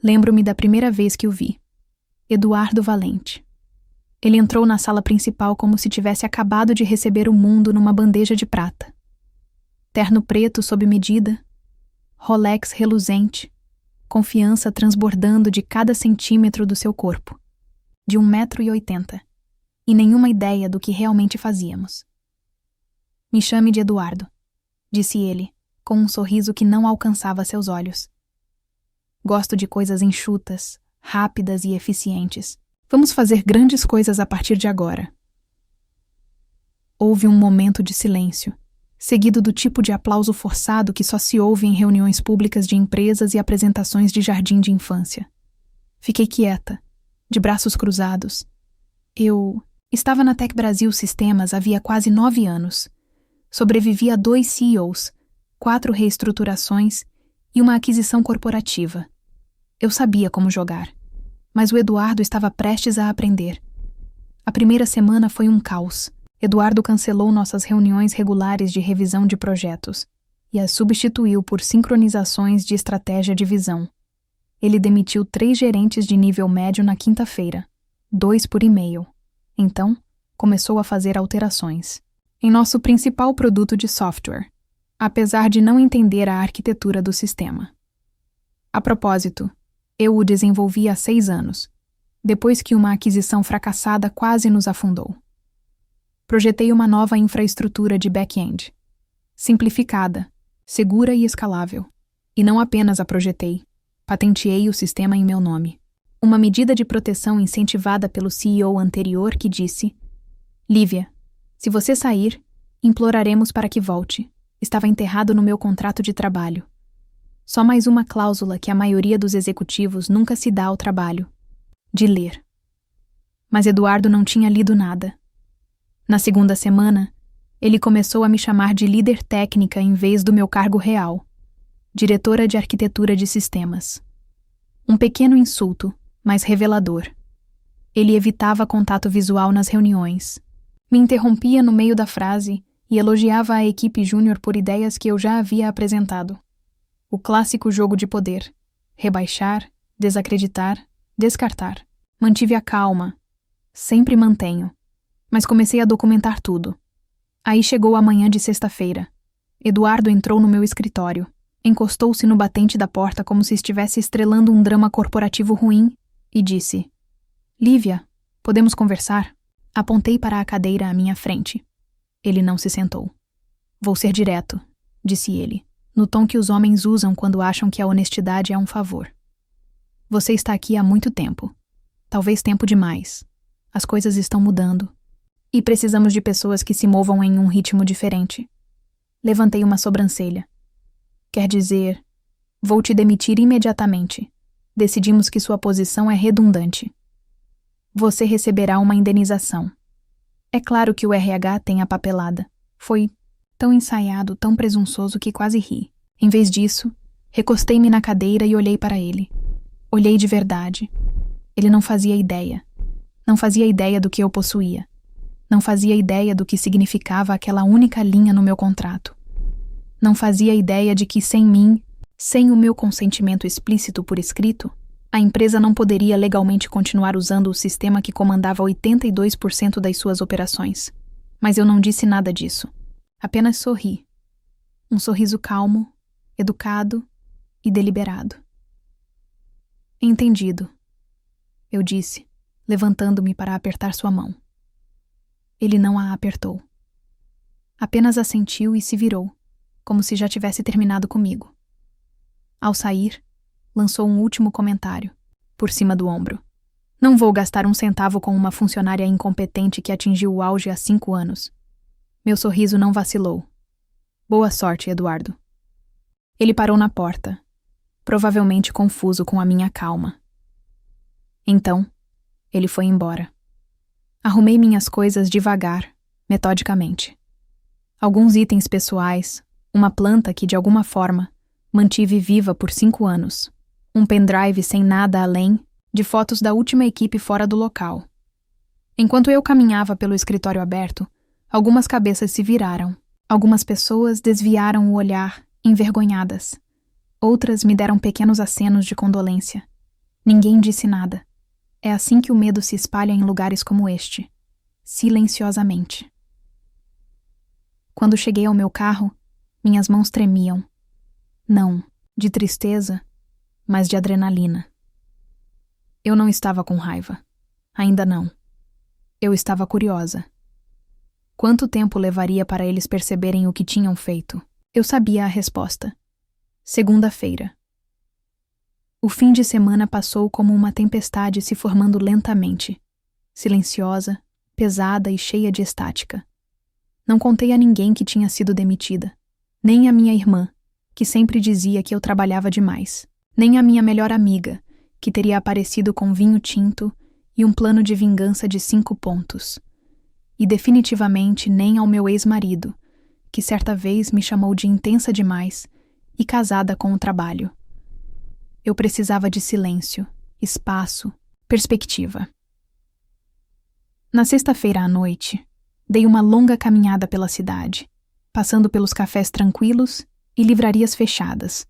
Lembro-me da primeira vez que o vi. Eduardo Valente. Ele entrou na sala principal como se tivesse acabado de receber o mundo numa bandeja de prata. Terno preto sob medida, Rolex reluzente, confiança transbordando de cada centímetro do seu corpo, de 1,80 m, e nenhuma ideia do que realmente fazíamos. Me chame de Eduardo, disse ele, com um sorriso que não alcançava seus olhos. Gosto de coisas enxutas, rápidas e eficientes. Vamos fazer grandes coisas a partir de agora. Houve um momento de silêncio, seguido do tipo de aplauso forçado que só se ouve em reuniões públicas de empresas e apresentações de jardim de infância. Fiquei quieta, de braços cruzados. Eu estava na Tech Brasil Sistemas havia quase 9 anos. Sobrevivi a 2 CEOs, 4 reestruturações e uma aquisição corporativa. Eu sabia como jogar, mas o Eduardo estava prestes a aprender. A primeira semana foi um caos. Eduardo cancelou nossas reuniões regulares de revisão de projetos e as substituiu por sincronizações de estratégia de visão. Ele demitiu 3 gerentes de nível médio na quinta-feira, 2 por e-mail. Então, começou a fazer alterações em nosso principal produto de software, apesar de não entender a arquitetura do sistema. A propósito, eu o desenvolvi há 6 anos, depois que uma aquisição fracassada quase nos afundou. Projetei uma nova infraestrutura de back-end, simplificada, segura e escalável. E não apenas a projetei, patenteei o sistema em meu nome. Uma medida de proteção incentivada pelo CEO anterior que disse: Lívia, se você sair, imploraremos para que volte. Estava enterrado no meu contrato de trabalho. Só mais uma cláusula que a maioria dos executivos nunca se dá ao trabalho: de ler. Mas Eduardo não tinha lido nada. Na segunda semana, ele começou a me chamar de líder técnica em vez do meu cargo real, diretora de arquitetura de sistemas. Um pequeno insulto, mas revelador. Ele evitava contato visual nas reuniões, me interrompia no meio da frase e elogiava a equipe júnior por ideias que eu já havia apresentado. O clássico jogo de poder: rebaixar, desacreditar, descartar. Mantive a calma. Sempre mantenho. Mas comecei a documentar tudo. Aí chegou a manhã de sexta-feira. Eduardo entrou no meu escritório, encostou-se no batente da porta como se estivesse estrelando um drama corporativo ruim e disse: Lívia, podemos conversar? Apontei para a cadeira à minha frente. Ele não se sentou. Vou ser direto, disse ele, no tom que os homens usam quando acham que a honestidade é um favor. Você está aqui há muito tempo. Talvez tempo demais. As coisas estão mudando. E precisamos de pessoas que se movam em um ritmo diferente. Levantei uma sobrancelha. Quer dizer, vou te demitir imediatamente. Decidimos que sua posição é redundante. Você receberá uma indenização. É claro que o RH tem a papelada. Foi tão ensaiado, tão presunçoso que quase ri. Em vez disso, recostei-me na cadeira e olhei para ele. Olhei de verdade. Ele não fazia ideia. Não fazia ideia do que eu possuía. Não fazia ideia do que significava aquela única linha no meu contrato. Não fazia ideia de que sem mim, sem o meu consentimento explícito por escrito, a empresa não poderia legalmente continuar usando o sistema que comandava 82% das suas operações. Mas eu não disse nada disso. Apenas sorri. Um sorriso calmo, educado e deliberado. Entendido, eu disse, levantando-me para apertar sua mão. Ele não a apertou. Apenas assentiu e se virou, como se já tivesse terminado comigo. Ao sair, lançou um último comentário, por cima do ombro. Não vou gastar um centavo com uma funcionária incompetente que atingiu o auge há 5 anos. Meu sorriso não vacilou. Boa sorte, Eduardo. Ele parou na porta, provavelmente confuso com a minha calma. Então, ele foi embora. Arrumei minhas coisas devagar, metodicamente. Alguns itens pessoais, uma planta que, de alguma forma, mantive viva por 5 anos, um pendrive sem nada além de fotos da última equipe fora do local. Enquanto eu caminhava pelo escritório aberto, algumas cabeças se viraram. Algumas pessoas desviaram o olhar, envergonhadas. Outras me deram pequenos acenos de condolência. Ninguém disse nada. É assim que o medo se espalha em lugares como este, silenciosamente. Quando cheguei ao meu carro, minhas mãos tremiam. Não de tristeza, mas de adrenalina. Eu não estava com raiva. Ainda não. Eu estava curiosa. Quanto tempo levaria para eles perceberem o que tinham feito? Eu sabia a resposta. Segunda-feira. O fim de semana passou como uma tempestade se formando lentamente, silenciosa, pesada e cheia de estática. Não contei a ninguém que tinha sido demitida, nem a minha irmã, que sempre dizia que eu trabalhava demais, nem a minha melhor amiga, que teria aparecido com vinho tinto e um plano de vingança de 5 pontos. E definitivamente nem ao meu ex-marido, que certa vez me chamou de intensa demais e casada com o trabalho. Eu precisava de silêncio, espaço, perspectiva. Na sexta-feira à noite, dei uma longa caminhada pela cidade, passando pelos cafés tranquilos e livrarias fechadas,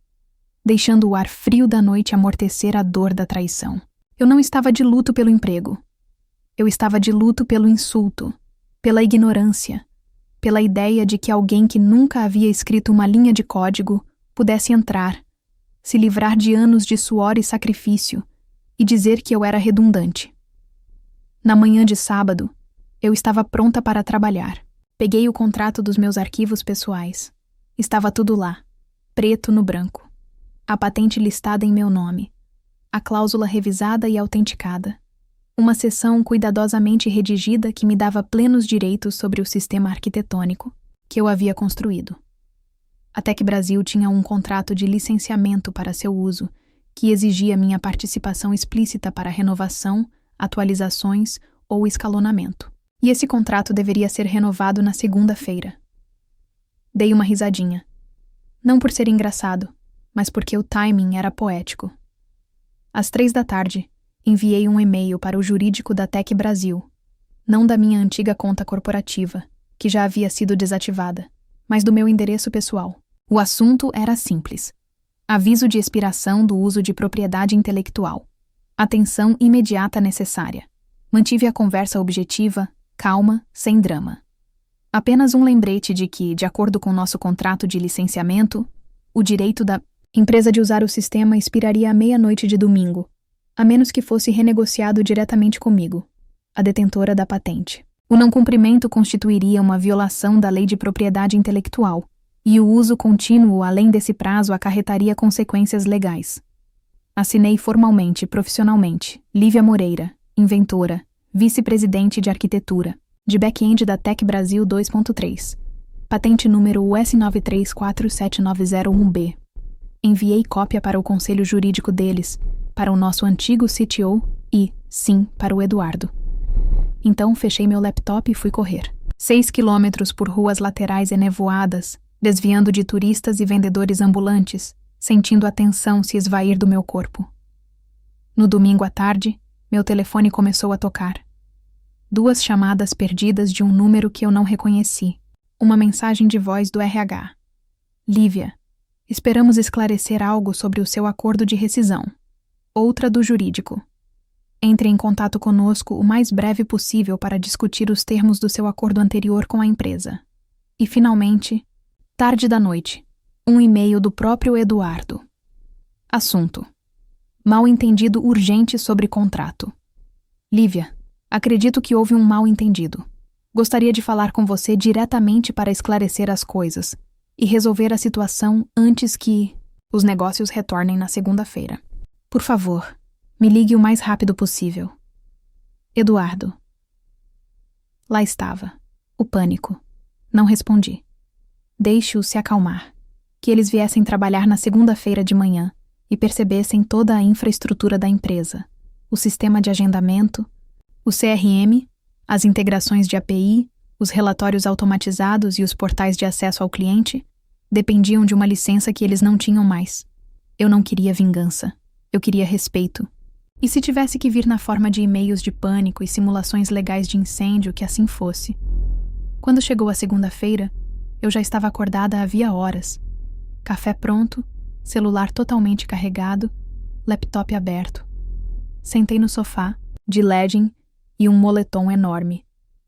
deixando o ar frio da noite amortecer a dor da traição. Eu não estava de luto pelo emprego. Eu estava de luto pelo insulto, pela ignorância, pela ideia de que alguém que nunca havia escrito uma linha de código pudesse entrar, se livrar de anos de suor e sacrifício e dizer que eu era redundante. Na manhã de sábado, eu estava pronta para trabalhar. Peguei o contrato dos meus arquivos pessoais. Estava tudo lá, preto no branco. A patente listada em meu nome. A cláusula revisada e autenticada. Uma seção cuidadosamente redigida que me dava plenos direitos sobre o sistema arquitetônico que eu havia construído. A Tec Brasil tinha um contrato de licenciamento para seu uso, que exigia minha participação explícita para renovação, atualizações ou escalonamento. E esse contrato deveria ser renovado na segunda-feira. Dei uma risadinha. Não por ser engraçado, mas porque o timing era poético. Às 15h, enviei um e-mail para o jurídico da Tec Brasil, não da minha antiga conta corporativa, que já havia sido desativada, mas do meu endereço pessoal. O assunto era simples. Aviso de expiração do uso de propriedade intelectual. Atenção imediata necessária. Mantive a conversa objetiva, calma, sem drama. Apenas um lembrete de que, de acordo com nosso contrato de licenciamento, o direito da empresa de usar o sistema expiraria à meia-noite de domingo, a menos que fosse renegociado diretamente comigo, a detentora da patente. O não cumprimento constituiria uma violação da lei de propriedade intelectual, e o uso contínuo além desse prazo acarretaria consequências legais. Assinei formalmente, profissionalmente, Lívia Moreira, inventora, vice-presidente de arquitetura, de back-end da Tec Brasil 2.3, patente número US9347901B. Enviei cópia para o conselho jurídico deles, para o nosso antigo CTO e, sim, para o Eduardo. Então fechei meu laptop e fui correr. 6 quilômetros por ruas laterais enevoadas, desviando de turistas e vendedores ambulantes, sentindo a tensão se esvair do meu corpo. No domingo à tarde, meu telefone começou a tocar. 2 chamadas perdidas de um número que eu não reconheci. Uma mensagem de voz do RH. Lívia, esperamos esclarecer algo sobre o seu acordo de rescisão. Outra do jurídico. Entre em contato conosco o mais breve possível para discutir os termos do seu acordo anterior com a empresa. E, finalmente, tarde da noite, um e-mail do próprio Eduardo. Assunto: mal-entendido urgente sobre contrato. Lívia, acredito que houve um mal-entendido. Gostaria de falar com você diretamente para esclarecer as coisas e resolver a situação antes que os negócios retornem na segunda-feira. Por favor, me ligue o mais rápido possível. Eduardo. Lá estava, o pânico. Não respondi. Deixe-o se acalmar. Que eles viessem trabalhar na segunda-feira de manhã e percebessem toda a infraestrutura da empresa, o sistema de agendamento, o CRM, as integrações de API, os relatórios automatizados e os portais de acesso ao cliente, dependiam de uma licença que eles não tinham mais. Eu não queria vingança. Eu queria respeito. E se tivesse que vir na forma de e-mails de pânico e simulações legais de incêndio, que assim fosse. Quando chegou a segunda-feira, eu já estava acordada havia horas. Café pronto, celular totalmente carregado, laptop aberto. Sentei no sofá, de legging e um moletom enorme,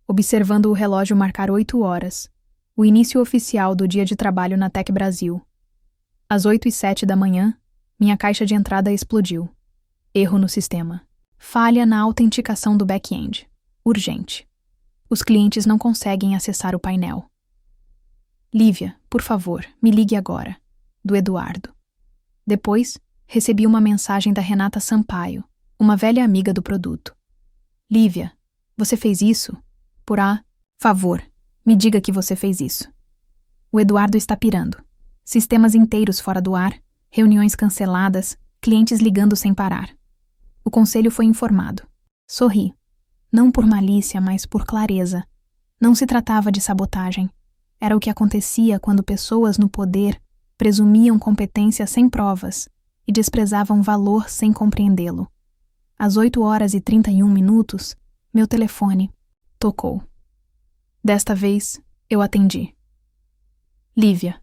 observando o relógio marcar 8 horas, o início oficial do dia de trabalho na Tech Brasil. Às 8h07 da manhã, minha caixa de entrada explodiu. Erro no sistema. Falha na autenticação do back-end. Urgente. Os clientes não conseguem acessar o painel. Lívia, por favor, me ligue agora. Do Eduardo. Depois, recebi uma mensagem da Renata Sampaio, uma velha amiga do produto. Lívia, você fez isso? Por favor, me diga que você fez isso. O Eduardo está pirando. Sistemas inteiros fora do ar, reuniões canceladas, clientes ligando sem parar. O conselho foi informado. Sorri. Não por malícia, mas por clareza. Não se tratava de sabotagem. Era o que acontecia quando pessoas no poder presumiam competência sem provas e desprezavam valor sem compreendê-lo. Às 8h31, meu telefone tocou. Desta vez, eu atendi. Lívia.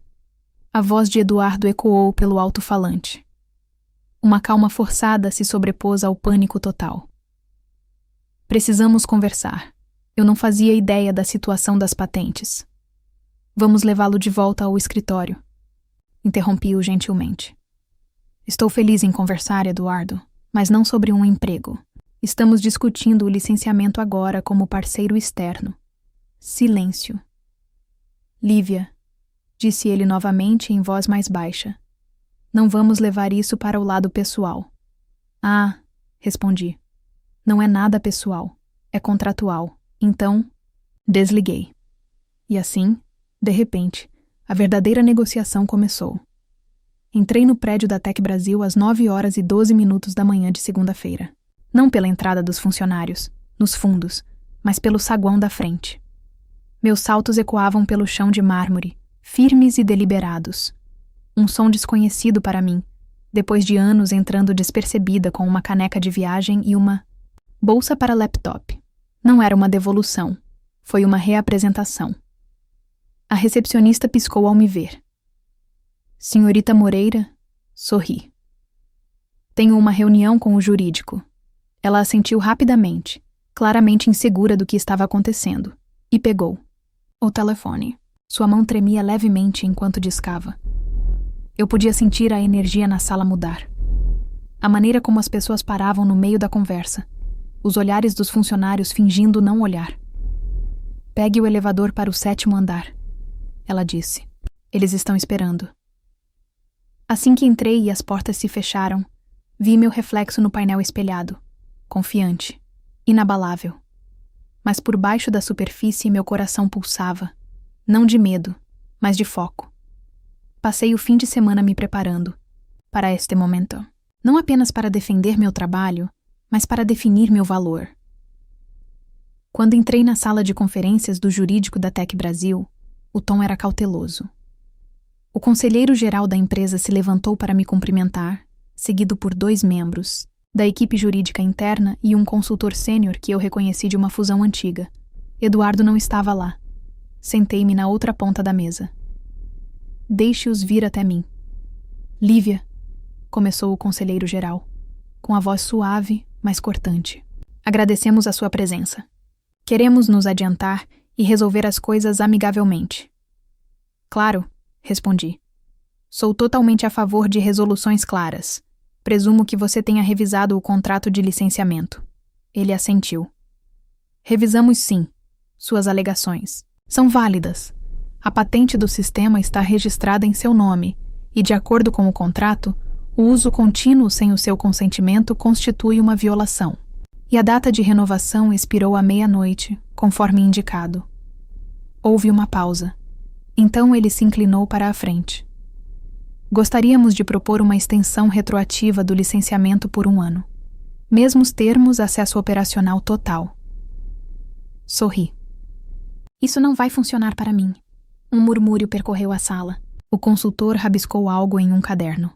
A voz de Eduardo ecoou pelo alto-falante. Uma calma forçada se sobrepôs ao pânico total. Precisamos conversar. Eu não fazia ideia da situação das patentes. Vamos levá-lo de volta ao escritório. Interrompi-o gentilmente. Estou feliz em conversar, Eduardo, mas não sobre um emprego. Estamos discutindo o licenciamento agora como parceiro externo. Silêncio. Lívia, disse ele novamente em voz mais baixa. Não vamos levar isso para o lado pessoal. Ah, respondi. Não é nada pessoal. É contratual. Então, desliguei. E assim, de repente, a verdadeira negociação começou. Entrei no prédio da Tech Brasil às 9h12 da manhã de segunda-feira. Não pela entrada dos funcionários, nos fundos, mas pelo saguão da frente. Meus saltos ecoavam pelo chão de mármore, firmes e deliberados. Um som desconhecido para mim, depois de anos entrando despercebida com uma caneca de viagem e uma bolsa para laptop. Não era uma devolução, foi uma reapresentação. A recepcionista piscou ao me ver. Senhorita Moreira, sorri. Tenho uma reunião com o jurídico. Ela assentiu rapidamente, claramente insegura do que estava acontecendo, e pegou o telefone. Sua mão tremia levemente enquanto discava. Eu podia sentir a energia na sala mudar. A maneira como as pessoas paravam no meio da conversa. Os olhares dos funcionários fingindo não olhar. Pegue o elevador para o 7º andar, ela disse. Eles estão esperando. Assim que entrei e as portas se fecharam, vi meu reflexo no painel espelhado, confiante, inabalável. Mas por baixo da superfície meu coração pulsava, não de medo, mas de foco. Passei o fim de semana me preparando para este momento, não apenas para defender meu trabalho, mas para definir meu valor. Quando entrei na sala de conferências do jurídico da Tech Brasil, o tom era cauteloso. O conselheiro-geral da empresa se levantou para me cumprimentar, seguido por 2 membros da equipe jurídica interna e um consultor sênior que eu reconheci de uma fusão antiga. Eduardo não estava lá. Sentei-me na outra ponta da mesa. Deixe-os vir até mim. Lívia, começou o conselheiro-geral, com a voz suave, mas cortante. Agradecemos a sua presença. Queremos nos adiantar e resolver as coisas amigavelmente. Claro, respondi. Sou totalmente a favor de resoluções claras. Presumo que você tenha revisado o contrato de licenciamento. Ele assentiu. Revisamos sim. Suas alegações são válidas. A patente do sistema está registrada em seu nome e, de acordo com o contrato, o uso contínuo sem o seu consentimento constitui uma violação. E a data de renovação expirou à meia-noite, conforme indicado. Houve uma pausa. Então ele se inclinou para a frente. Gostaríamos de propor uma extensão retroativa do licenciamento por 1 ano. Mesmos termos, acesso operacional total. Sorri. Isso não vai funcionar para mim. Um murmúrio percorreu a sala. O consultor rabiscou algo em um caderno.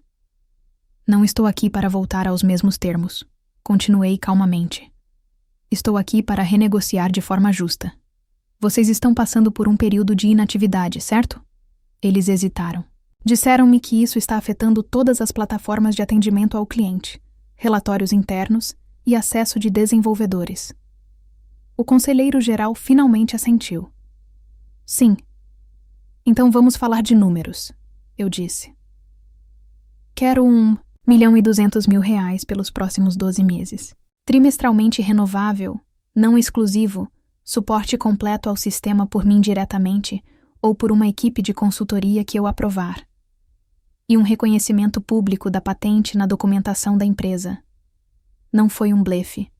Não estou aqui para voltar aos mesmos termos. Continuei calmamente. Estou aqui para renegociar de forma justa. Vocês estão passando por um período de inatividade, certo? Eles hesitaram. Disseram-me que isso está afetando todas as plataformas de atendimento ao cliente, relatórios internos e acesso de desenvolvedores. O conselheiro-geral finalmente assentiu. Sim. Então vamos falar de números, eu disse. Quero R$ 1.200.000 pelos próximos 12 meses. Trimestralmente renovável, não exclusivo, suporte completo ao sistema por mim diretamente ou por uma equipe de consultoria que eu aprovar. E um reconhecimento público da patente na documentação da empresa. Não foi um blefe.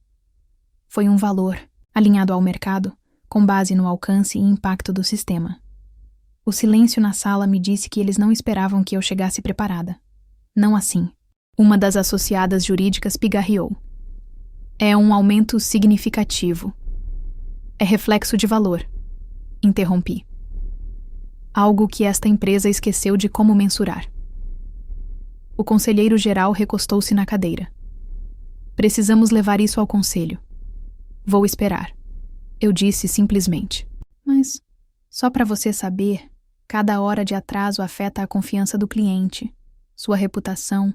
Foi um valor, alinhado ao mercado, com base no alcance e impacto do sistema. O silêncio na sala me disse que eles não esperavam que eu chegasse preparada. Não assim. Uma das associadas jurídicas pigarreou. É um aumento significativo. É reflexo de valor. Interrompi. Algo que esta empresa esqueceu de como mensurar. O conselheiro-geral recostou-se na cadeira. Precisamos levar isso ao conselho. Vou esperar. Eu disse simplesmente. Mas, só para você saber, cada hora de atraso afeta a confiança do cliente, sua reputação,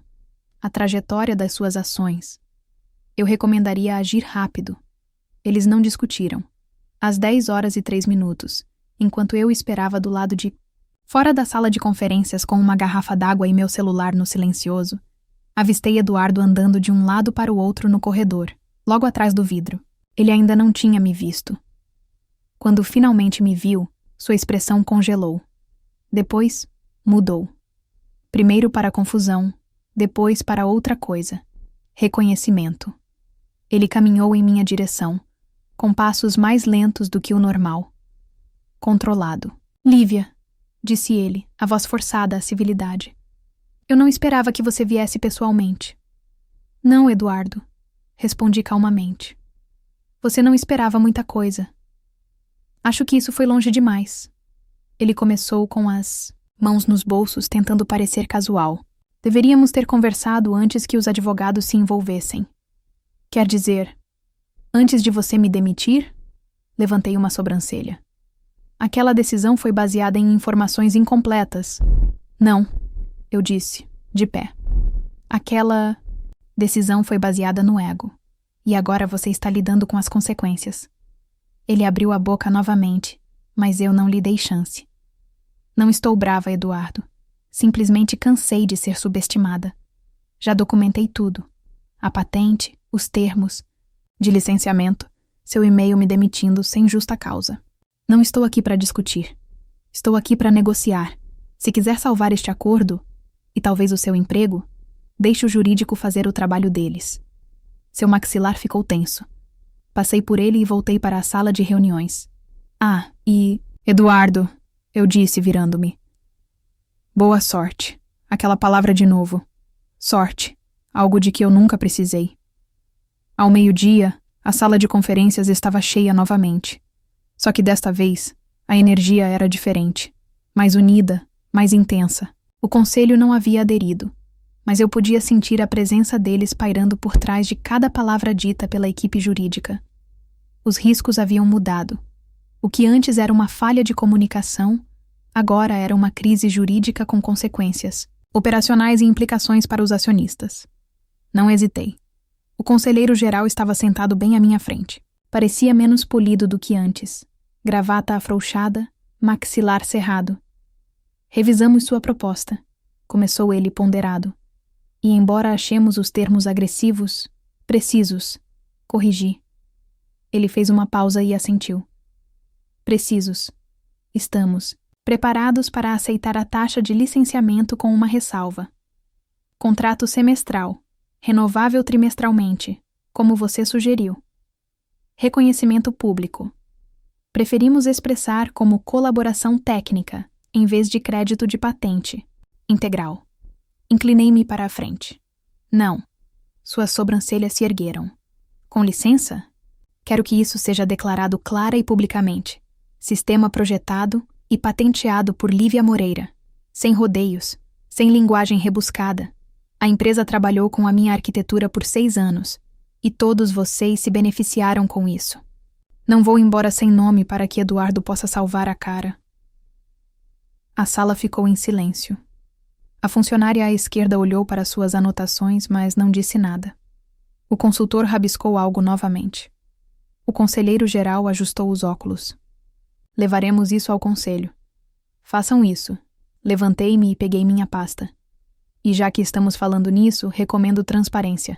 a trajetória das suas ações. Eu recomendaria agir rápido. Eles não discutiram. Às 10h03, enquanto eu esperava do lado de... Fora da sala de conferências com uma garrafa d'água e meu celular no silencioso, avistei Eduardo andando de um lado para o outro no corredor, logo atrás do vidro. Ele ainda não tinha me visto. Quando finalmente me viu, sua expressão congelou. Depois, mudou. Primeiro para a confusão, depois para outra coisa. Reconhecimento. Ele caminhou em minha direção, com passos mais lentos do que o normal. Controlado. Lívia, disse ele, a voz forçada à civilidade. Eu não esperava que você viesse pessoalmente. Não, Eduardo, respondi calmamente. Você não esperava muita coisa. Acho que isso foi longe demais. Ele começou com as mãos nos bolsos, tentando parecer casual. Deveríamos ter conversado antes que os advogados se envolvessem. Quer dizer, antes de você me demitir? Levantei uma sobrancelha. Aquela decisão foi baseada em informações incompletas. Não, eu disse, de pé. Aquela decisão foi baseada no ego. E agora você está lidando com as consequências. Ele abriu a boca novamente, mas eu não lhe dei chance. Não estou brava, Eduardo. Simplesmente cansei de ser subestimada. Já documentei tudo. A patente, os termos de licenciamento, seu e-mail me demitindo sem justa causa. Não estou aqui para discutir. Estou aqui para negociar. Se quiser salvar este acordo, e talvez o seu emprego, deixe o jurídico fazer o trabalho deles. Seu maxilar ficou tenso. Passei por ele e voltei para a sala de reuniões. Ah, e... Eduardo, eu disse virando-me. Boa sorte. Aquela palavra de novo. Sorte. Algo de que eu nunca precisei. Ao meio-dia, a sala de conferências estava cheia novamente. Só que desta vez, a energia era diferente. Mais unida, mais intensa. O conselho não havia aderido, mas eu podia sentir a presença deles pairando por trás de cada palavra dita pela equipe jurídica. Os riscos haviam mudado. O que antes era uma falha de comunicação, agora era uma crise jurídica com consequências, operacionais e implicações para os acionistas. Não hesitei. O conselheiro-geral estava sentado bem à minha frente. Parecia menos polido do que antes. Gravata afrouxada, maxilar cerrado. Revisamos sua proposta, começou ele ponderado. E embora achemos os termos agressivos, precisos, corrigi. Ele fez uma pausa e assentiu. Precisos. Estamos preparados para aceitar a taxa de licenciamento com uma ressalva. Contrato semestral, renovável trimestralmente, como você sugeriu. Reconhecimento público. Preferimos expressar como colaboração técnica, em vez de crédito de patente. Integral. Inclinei-me para a frente. Não. Suas sobrancelhas se ergueram. Com licença? Quero que isso seja declarado clara e publicamente. Sistema projetado e patenteado por Lívia Moreira. Sem rodeios, sem linguagem rebuscada. A empresa trabalhou com a minha arquitetura por 6 anos. E todos vocês se beneficiaram com isso. Não vou embora sem nome para que Eduardo possa salvar a cara. A sala ficou em silêncio. A funcionária à esquerda olhou para suas anotações, mas não disse nada. O consultor rabiscou algo novamente. O conselheiro-geral ajustou os óculos. Levaremos isso ao conselho. Façam isso. Levantei-me e peguei minha pasta. E já que estamos falando nisso, recomendo transparência.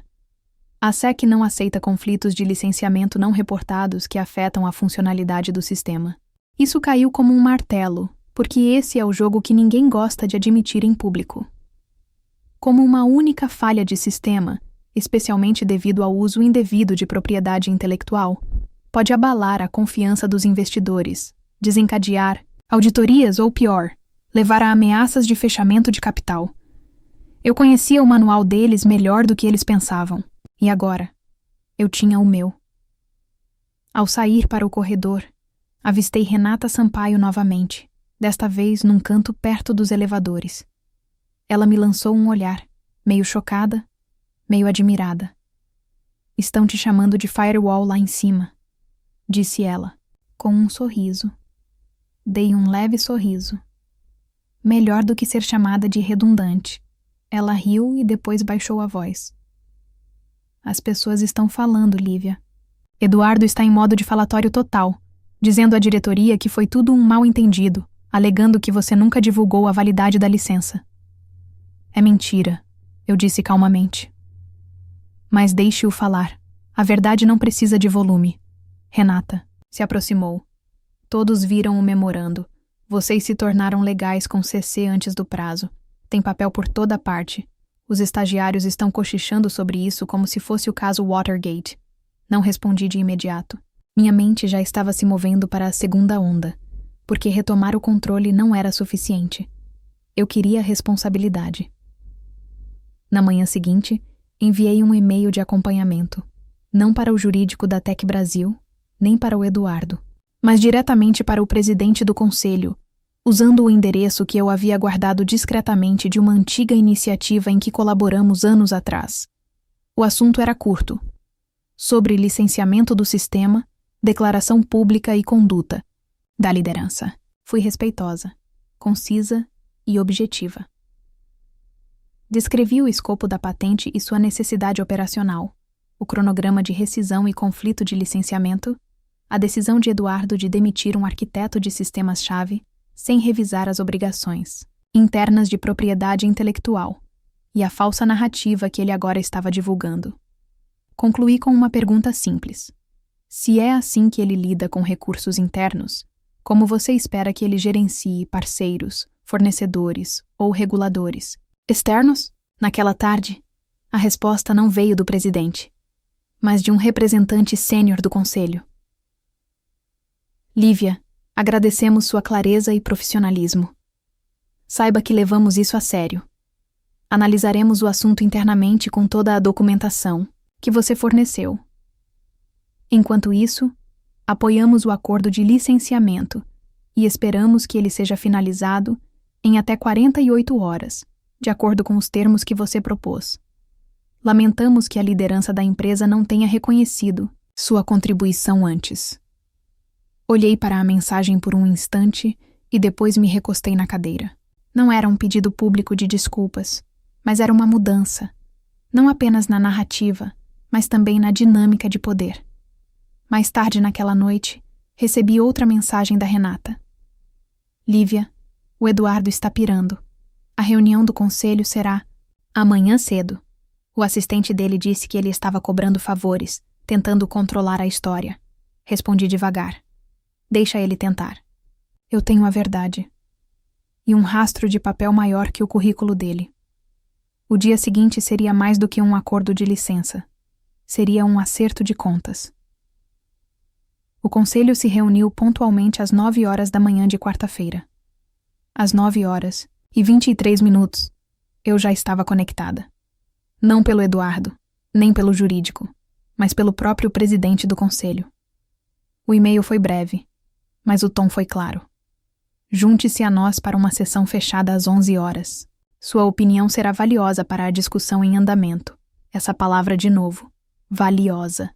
A SEC não aceita conflitos de licenciamento não reportados que afetam a funcionalidade do sistema. Isso caiu como um martelo, porque esse é o jogo que ninguém gosta de admitir em público. Como uma única falha de sistema, especialmente devido ao uso indevido de propriedade intelectual, pode abalar a confiança dos investidores, desencadear auditorias ou, pior, levar a ameaças de fechamento de capital. Eu conhecia o manual deles melhor do que eles pensavam. E agora, eu tinha o meu. Ao sair para o corredor, avistei Renata Sampaio novamente, desta vez num canto perto dos elevadores. Ela me lançou um olhar, meio chocada, meio admirada. Estão te chamando de firewall lá em cima, disse ela, com um sorriso. Dei um leve sorriso. Melhor do que ser chamada de redundante. Ela riu e depois baixou a voz. As pessoas estão falando, Lívia. Eduardo está em modo de falatório total, dizendo à diretoria que foi tudo um mal-entendido, alegando que você nunca divulgou a validade da licença. É mentira, eu disse calmamente. Mas deixe-o falar. A verdade não precisa de volume. Renata se aproximou. Todos viram o memorando. Vocês se tornaram legais com CC antes do prazo. Tem papel por toda parte. Os estagiários estão cochichando sobre isso como se fosse o caso Watergate. Não respondi de imediato. Minha mente já estava se movendo para a segunda onda, porque retomar o controle não era suficiente. Eu queria responsabilidade. Na manhã seguinte, enviei um e-mail de acompanhamento, não para o jurídico da Tech Brasil, nem para o Eduardo, mas diretamente para o presidente do conselho, usando o endereço que eu havia guardado discretamente de uma antiga iniciativa em que colaboramos anos atrás. O assunto era curto. Sobre licenciamento do sistema, declaração pública e conduta da liderança. Fui respeitosa, concisa e objetiva. Descrevi o escopo da patente e sua necessidade operacional, o cronograma de rescisão e conflito de licenciamento, a decisão de Eduardo de demitir um arquiteto de sistemas-chave sem revisar as obrigações internas de propriedade intelectual e a falsa narrativa que ele agora estava divulgando. Concluí com uma pergunta simples. Se é assim que ele lida com recursos internos, como você espera que ele gerencie parceiros, fornecedores ou reguladores externos? Naquela tarde, a resposta não veio do presidente, mas de um representante sênior do conselho. Lívia, agradecemos sua clareza e profissionalismo. Saiba que levamos isso a sério. Analisaremos o assunto internamente com toda a documentação que você forneceu. Enquanto isso, apoiamos o acordo de licenciamento e esperamos que ele seja finalizado em até 48 horas, de acordo com os termos que você propôs. Lamentamos que a liderança da empresa não tenha reconhecido sua contribuição antes. Olhei para a mensagem por um instante e depois me recostei na cadeira. Não era um pedido público de desculpas, mas era uma mudança, não apenas na narrativa, mas também na dinâmica de poder. Mais tarde naquela noite, recebi outra mensagem da Renata. Lívia, o Eduardo está pirando. A reunião do conselho será amanhã cedo. O assistente dele disse que ele estava cobrando favores, tentando controlar a história. Respondi devagar. Deixa ele tentar. Eu tenho a verdade. E um rastro de papel maior que o currículo dele. O dia seguinte seria mais do que um acordo de licença. Seria um acerto de contas. O conselho se reuniu pontualmente às 9 horas da manhã de quarta-feira. Às 9h23, eu já estava conectada. Não pelo Eduardo, nem pelo jurídico, mas pelo próprio presidente do conselho. O e-mail foi breve, mas o tom foi claro. Junte-se a nós para uma sessão fechada às 11 horas. Sua opinião será valiosa para a discussão em andamento. Essa palavra de novo. Valiosa.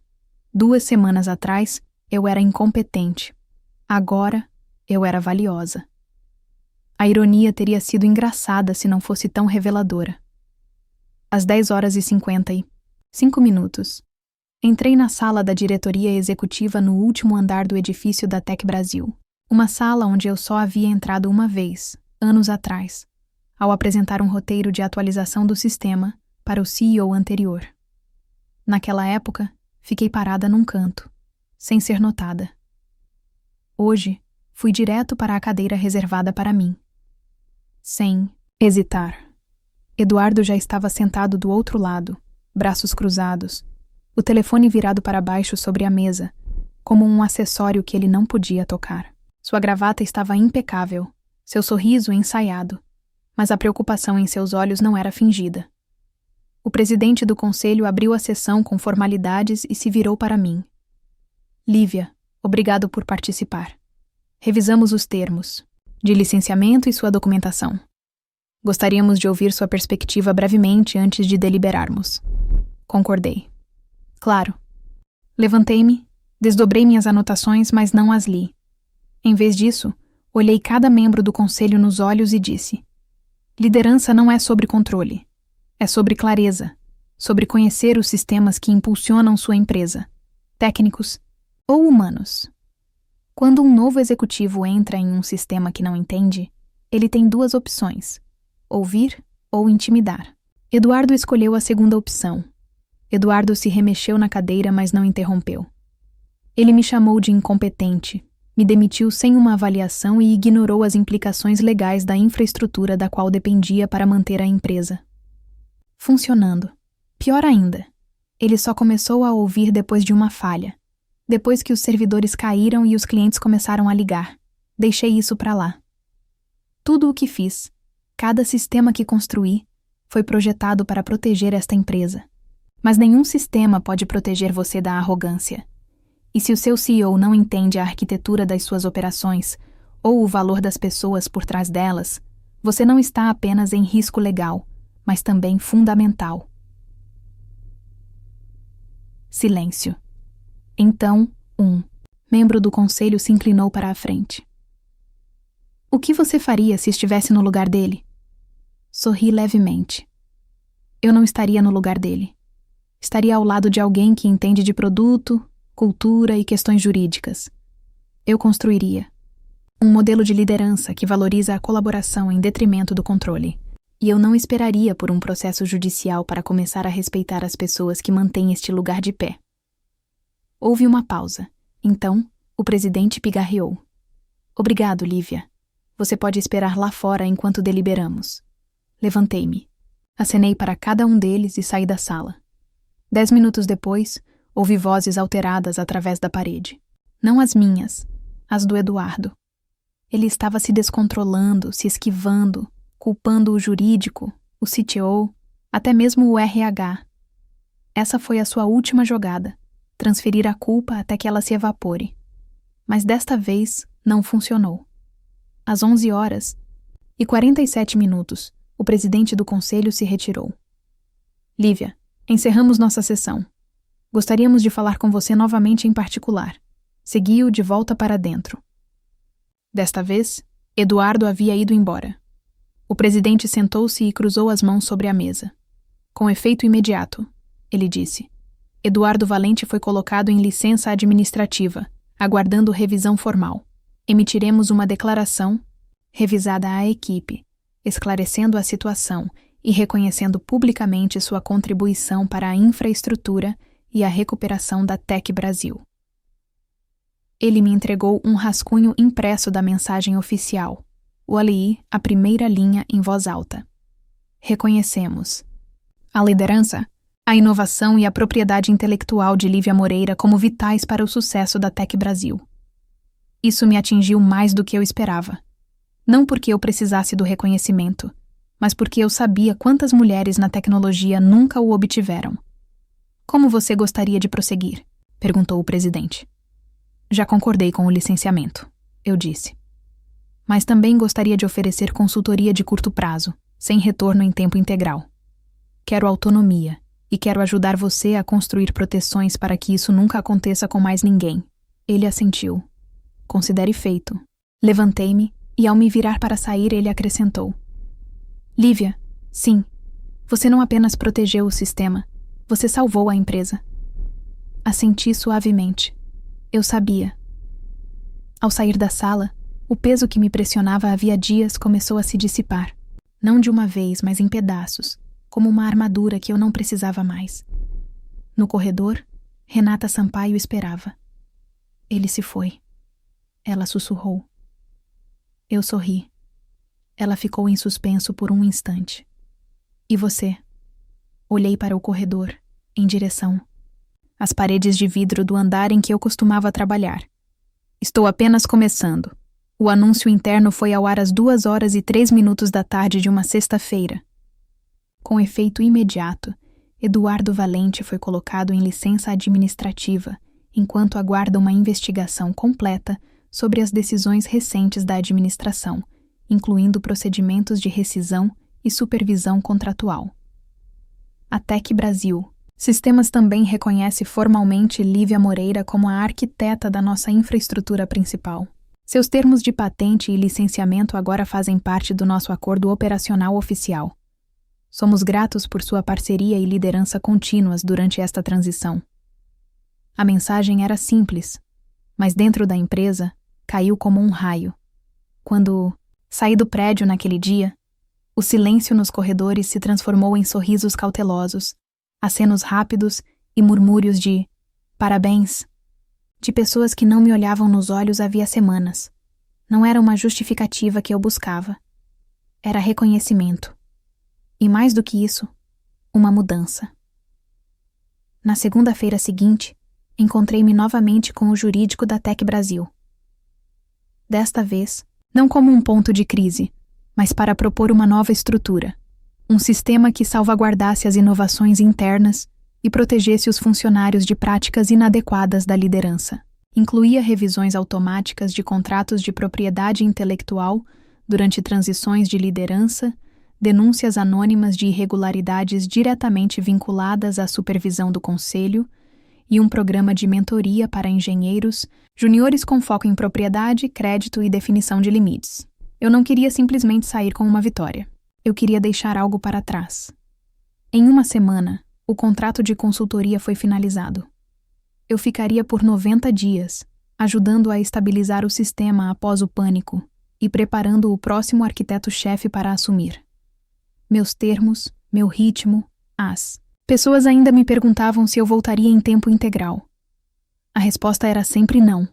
2 semanas atrás, eu era incompetente. Agora, eu era valiosa. A ironia teria sido engraçada se não fosse tão reveladora. Às 10h55, Entrei na sala da diretoria executiva no último andar do edifício da Tech Brasil. Uma sala onde eu só havia entrado uma vez, anos atrás, ao apresentar um roteiro de atualização do sistema para o CEO anterior. Naquela época, fiquei parada num canto, sem ser notada. Hoje, fui direto para a cadeira reservada para mim. Sem hesitar. Eduardo já estava sentado do outro lado, braços cruzados, o telefone virado para baixo sobre a mesa, como um acessório que ele não podia tocar. Sua gravata estava impecável, seu sorriso ensaiado, mas a preocupação em seus olhos não era fingida. O presidente do conselho abriu a sessão com formalidades e se virou para mim. Lívia, obrigado por participar. Revisamos os termos de licenciamento e sua documentação. Gostaríamos de ouvir sua perspectiva brevemente antes de deliberarmos. Concordei. Claro. Levantei-me, desdobrei minhas anotações, mas não as li. Em vez disso, olhei cada membro do conselho nos olhos e disse: liderança não é sobre controle. É sobre clareza, sobre conhecer os sistemas que impulsionam sua empresa, técnicos ou humanos. Quando um novo executivo entra em um sistema que não entende, ele tem duas opções: ouvir ou intimidar. Eduardo escolheu a segunda opção. Eduardo se remexeu na cadeira, mas não interrompeu. Ele me chamou de incompetente, me demitiu sem uma avaliação e ignorou as implicações legais da infraestrutura da qual dependia para manter a empresa. Funcionando. Pior ainda, ele só começou a ouvir depois de uma falha, depois que os servidores caíram e os clientes começaram a ligar. Deixei isso para lá. Tudo o que fiz, cada sistema que construí, foi projetado para proteger esta empresa. Mas nenhum sistema pode proteger você da arrogância. E se o seu CEO não entende a arquitetura das suas operações ou o valor das pessoas por trás delas, você não está apenas em risco legal, mas também fundamental. Silêncio. Então, um membro do conselho se inclinou para a frente. O que você faria se estivesse no lugar dele? Sorri levemente. Eu não estaria no lugar dele. Estaria ao lado de alguém que entende de produto, cultura e questões jurídicas. Eu construiria um modelo de liderança que valoriza a colaboração em detrimento do controle. E eu não esperaria por um processo judicial para começar a respeitar as pessoas que mantêm este lugar de pé. Houve uma pausa. Então, o presidente pigarreou. Obrigado, Lívia. Você pode esperar lá fora enquanto deliberamos. Levantei-me. Acenei para cada um deles e saí da sala. 10 minutos depois, ouvi vozes alteradas através da parede. Não as minhas, as do Eduardo. Ele estava se descontrolando, se esquivando, culpando o jurídico, o CTO, até mesmo o RH. Essa foi a sua última jogada, transferir a culpa até que ela se evapore. Mas desta vez não funcionou. Às 11h47, o presidente do conselho se retirou. Lívia, encerramos nossa sessão. Gostaríamos de falar com você novamente em particular. Segui-o de volta para dentro. Desta vez, Eduardo havia ido embora. O presidente sentou-se e cruzou as mãos sobre a mesa. Com efeito imediato, ele disse. Eduardo Valente foi colocado em licença administrativa, aguardando revisão formal. Emitiremos uma declaração, revisada à equipe, esclarecendo a situação e reconhecendo publicamente sua contribuição para a infraestrutura e a recuperação da Tech Brasil. Ele me entregou um rascunho impresso da mensagem oficial. Li a primeira linha em voz alta. Reconhecemos a liderança, a inovação e a propriedade intelectual de Lívia Moreira como vitais para o sucesso da Tech Brasil. Isso me atingiu mais do que eu esperava. Não porque eu precisasse do reconhecimento, mas porque eu sabia quantas mulheres na tecnologia nunca o obtiveram. Como você gostaria de prosseguir? Perguntou o presidente. Já concordei com o licenciamento, eu disse. Mas também gostaria de oferecer consultoria de curto prazo, sem retorno em tempo integral. Quero autonomia e quero ajudar você a construir proteções para que isso nunca aconteça com mais ninguém. Ele assentiu. Considere feito. Levantei-me e, ao me virar para sair, ele acrescentou. Lívia, sim, você não apenas protegeu o sistema, você salvou a empresa. Assenti suavemente. Eu sabia. Ao sair da sala, o peso que me pressionava havia dias começou a se dissipar. Não de uma vez, mas em pedaços, como uma armadura que eu não precisava mais. No corredor, Renata Sampaio esperava. Ele se foi. Ela sussurrou. Eu sorri. Ela ficou em suspenso por um instante. E você? Olhei para o corredor, em direção. As paredes de vidro do andar em que eu costumava trabalhar. Estou apenas começando. O anúncio interno foi ao ar às 2h03 da tarde de uma sexta-feira. Com efeito imediato, Eduardo Valente foi colocado em licença administrativa, enquanto aguarda uma investigação completa sobre as decisões recentes da administração, incluindo procedimentos de rescisão e supervisão contratual. A Tec Brasil Sistemas também reconhece formalmente Lívia Moreira como a arquiteta da nossa infraestrutura principal. Seus termos de patente e licenciamento agora fazem parte do nosso acordo operacional oficial. Somos gratos por sua parceria e liderança contínuas durante esta transição. A mensagem era simples, mas dentro da empresa caiu como um raio. Quando saí do prédio naquele dia, o silêncio nos corredores se transformou em sorrisos cautelosos, acenos rápidos e murmúrios de parabéns, de pessoas que não me olhavam nos olhos havia semanas. Não era uma justificativa que eu buscava. Era reconhecimento. E mais do que isso, uma mudança. Na segunda-feira seguinte, encontrei-me novamente com o jurídico da Tec Brasil. Desta vez, não como um ponto de crise, mas para propor uma nova estrutura, um sistema que salvaguardasse as inovações internas e protegesse os funcionários de práticas inadequadas da liderança. Incluía revisões automáticas de contratos de propriedade intelectual durante transições de liderança, denúncias anônimas de irregularidades diretamente vinculadas à supervisão do conselho e um programa de mentoria para engenheiros, juniores com foco em propriedade, crédito e definição de limites. Eu não queria simplesmente sair com uma vitória. Eu queria deixar algo para trás. Em uma semana, o contrato de consultoria foi finalizado. Eu ficaria por 90 dias, ajudando a estabilizar o sistema após o pânico e preparando o próximo arquiteto-chefe para assumir. Meus termos, meu ritmo, pessoas ainda me perguntavam se eu voltaria em tempo integral. A resposta era sempre não,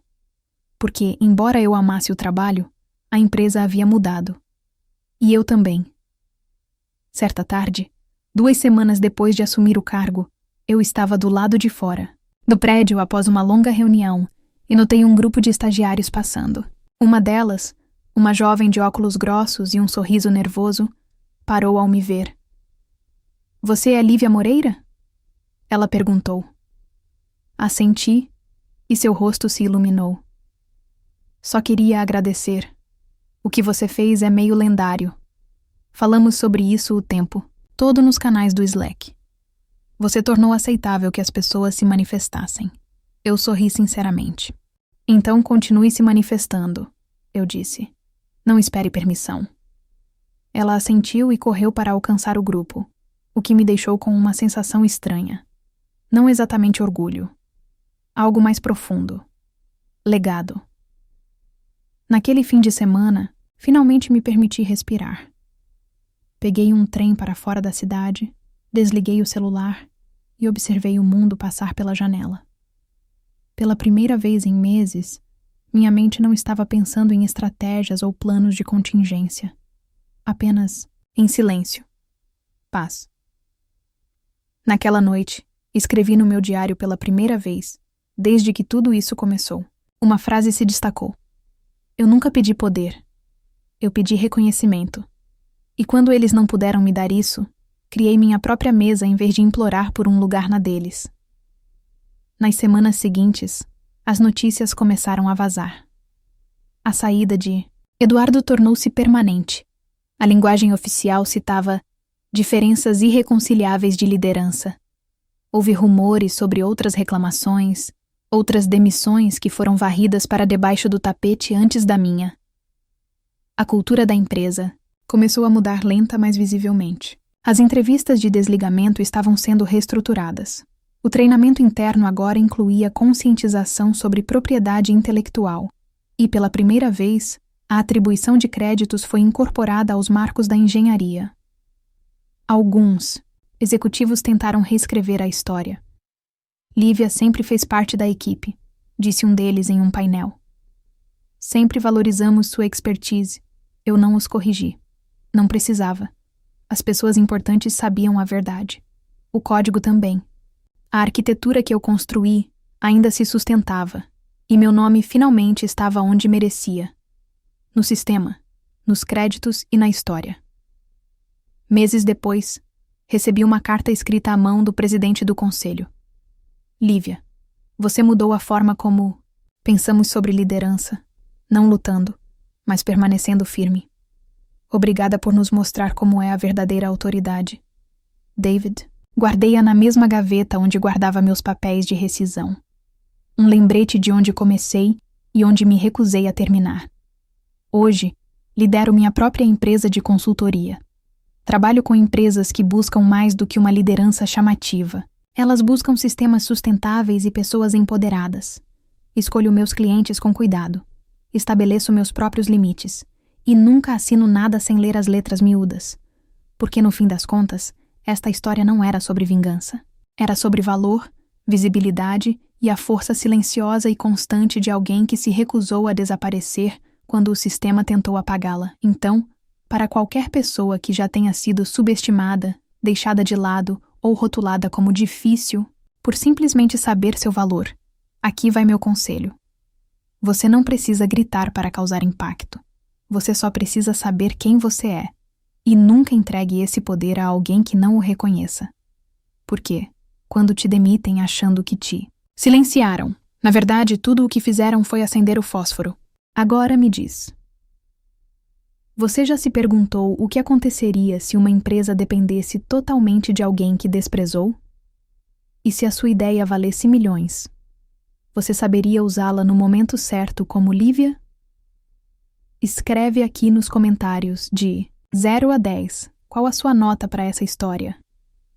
porque, embora eu amasse o trabalho, a empresa havia mudado. E eu também. Certa tarde, 2 semanas depois de assumir o cargo, eu estava do lado de fora, do prédio após uma longa reunião, e notei um grupo de estagiários passando. Uma delas, uma jovem de óculos grossos e um sorriso nervoso, parou ao me ver. Você é Lívia Moreira? Ela perguntou. Assenti, e seu rosto se iluminou. Só queria agradecer. O que você fez é meio lendário. Falamos sobre isso o tempo todo nos canais do Slack. Você tornou aceitável que as pessoas se manifestassem. Eu sorri sinceramente. Então continue se manifestando, eu disse. Não espere permissão. Ela assentiu e correu para alcançar o grupo, o que me deixou com uma sensação estranha. Não exatamente orgulho. Algo mais profundo. Legado. Naquele fim de semana, finalmente me permiti respirar. Peguei um trem para fora da cidade, desliguei o celular e observei o mundo passar pela janela. Pela primeira vez em meses, minha mente não estava pensando em estratégias ou planos de contingência. Apenas em silêncio. Paz. Naquela noite, escrevi no meu diário pela primeira vez, desde que tudo isso começou. Uma frase se destacou. Eu nunca pedi poder. Eu pedi reconhecimento. E quando eles não puderam me dar isso, criei minha própria mesa em vez de implorar por um lugar na deles. Nas semanas seguintes, as notícias começaram a vazar. A saída de Eduardo tornou-se permanente. A linguagem oficial citava diferenças irreconciliáveis de liderança. Houve rumores sobre outras reclamações, outras demissões que foram varridas para debaixo do tapete antes da minha. A cultura da empresa começou a mudar lenta, mas visivelmente. As entrevistas de desligamento estavam sendo reestruturadas. O treinamento interno agora incluía conscientização sobre propriedade intelectual e, pela primeira vez, a atribuição de créditos foi incorporada aos marcos da engenharia. Alguns executivos tentaram reescrever a história. Lívia sempre fez parte da equipe, disse um deles em um painel. Sempre valorizamos sua expertise. Eu não os corrigi. Não precisava. As pessoas importantes sabiam a verdade. O código também. A arquitetura que eu construí ainda se sustentava, e meu nome finalmente estava onde merecia. No sistema, nos créditos e na história. Meses depois, recebi uma carta escrita à mão do presidente do conselho. Lívia, você mudou a forma como pensamos sobre liderança, não lutando, mas permanecendo firme. Obrigada por nos mostrar como é a verdadeira autoridade. David, guardei-a na mesma gaveta onde guardava meus papéis de rescisão. Um lembrete de onde comecei e onde me recusei a terminar. Hoje, lidero minha própria empresa de consultoria. Trabalho com empresas que buscam mais do que uma liderança chamativa. Elas buscam sistemas sustentáveis e pessoas empoderadas. Escolho meus clientes com cuidado. Estabeleço meus próprios limites. E nunca assino nada sem ler as letras miúdas. Porque, no fim das contas, esta história não era sobre vingança. Era sobre valor, visibilidade e a força silenciosa e constante de alguém que se recusou a desaparecer quando o sistema tentou apagá-la. Então, para qualquer pessoa que já tenha sido subestimada, deixada de lado ou rotulada como difícil por simplesmente saber seu valor, aqui vai meu conselho. Você não precisa gritar para causar impacto. Você só precisa saber quem você é. E nunca entregue esse poder a alguém que não o reconheça. Por quê? Quando te demitem achando que te silenciaram. Na verdade, tudo o que fizeram foi acender o fósforo. Agora me diz. Você já se perguntou o que aconteceria se uma empresa dependesse totalmente de alguém que desprezou? E se a sua ideia valesse milhões? Você saberia usá-la no momento certo como Lívia? Escreve aqui nos comentários de 0 a 10 qual a sua nota para essa história.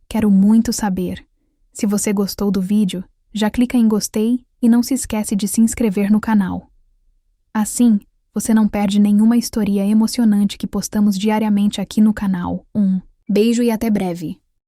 Quero muito saber. Se você gostou do vídeo, já clica em gostei e não se esquece de se inscrever no canal. Assim, você não perde nenhuma história emocionante que postamos diariamente aqui no canal. Beijo e até breve.